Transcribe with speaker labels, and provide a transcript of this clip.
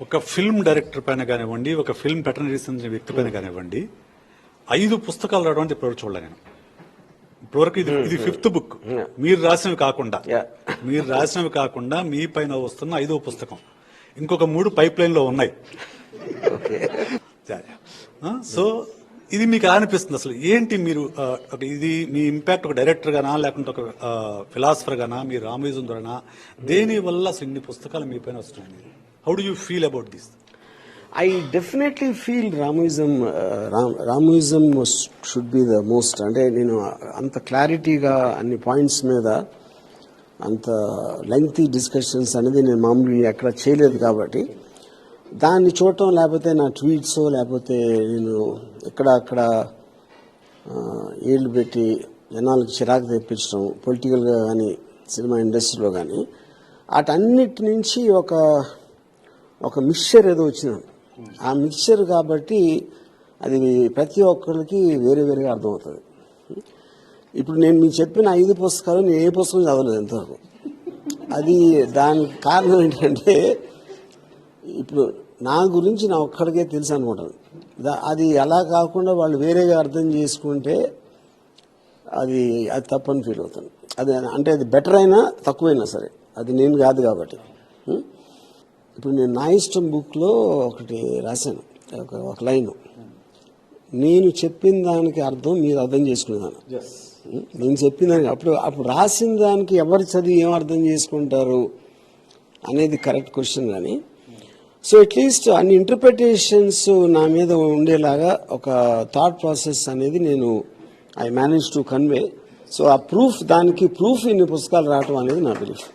Speaker 1: ఒక film director పైన కానివ్వండి, ఒక ఫిల్మ్ వెటర్నరీ సంబంధించిన వ్యక్తి పైన కానివ్వండి, 5 పుస్తకాలు రావడం అంటే ఇప్పటివరకు చూడలే నేను. ఇప్పటివరకు ఇది 5th బుక్. మీరు రాసినవి కాకుండా మీ పైన వస్తున్న 5వ పుస్తకం. ఇంకొక 3 పైప్ లైన్ లో ఉన్నాయి. సో ఇది మీకు ఎలా అనిపిస్తుంది అసలు? ఏంటి మీరు ఇది మీ ఇంపాక్ట్ ఒక డైరెక్టర్ గానా, లేకుంటే ఒక ఫిలాసఫర్ గానా, మీ రామోయిజం ద్వారానా, దేని వల్ల అసలు ఇన్ని పుస్తకాలు మీ పైన వస్తున్నాయి? How do you feel about this?
Speaker 2: I definitely feel Ramoism should be the most. అంటే నేను అంత క్లారిటీగా అన్ని పాయింట్స్ మీద అంత లెంగ్తీ డిస్కషన్స్ అనేది నేను మామూలుగా ఎక్కడ చేయలేదు కాబట్టి దాన్ని చూడటం, లేకపోతే నా ట్వీట్స్, లేకపోతే నేను అక్కడ ఏళ్ళు పెట్టి జనాలకు చిరాకు తెప్పించడం పొలిటికల్గా కానీ సినిమా ఇండస్ట్రీలో కానీ వాటన్నిటి నుంచి ఒక మిక్స్చర్ ఏదో వచ్చింది. ఆ మిక్స్చర్ కాబట్టి అది ప్రతి ఒక్కరికి వేరే వేరేగా అర్థమవుతుంది. ఇప్పుడు నేను మీకు చెప్పిన 5 పుస్తకాలు నేను ఏ పుస్తకం చదవలేదు ఎంతవరకు. అది దానికి కారణం ఏంటంటే ఇప్పుడు నా గురించి నా ఒక్కడికే తెలుసు అనుకుంటాను. అది అలా కాకుండా వాళ్ళు వేరేగా అర్థం చేసుకుంటే అది తప్పని ఫీల్ అవుతాను. అది అంటే అది బెటర్ అయినా తక్కువైనా సరే అది నేను కాదు కాబట్టి. ఇప్పుడు నేను నా ఇష్టం బుక్లో ఒకటి రాశాను, ఒక లైన్, నేను చెప్పిన దానికి అర్థం మీరు అర్థం చేసుకునేదాన్ని. నేను చెప్పిన దానికి అప్పుడు రాసిన దానికి ఎవరు చదివి ఏం అర్థం చేసుకుంటారు అనేది కరెక్ట్ క్వశ్చన్. కానీ సో అట్లీస్ట్ అన్ని ఇంటర్ప్రిటేషన్స్ నా మీద ఉండేలాగా ఒక థాట్ ప్రాసెస్ అనేది నేను I manage to convey. So ఆ దానికి ప్రూఫ్ ఇన్ని పుస్తకాలు రావటం అనేది నా బిలీఫ్.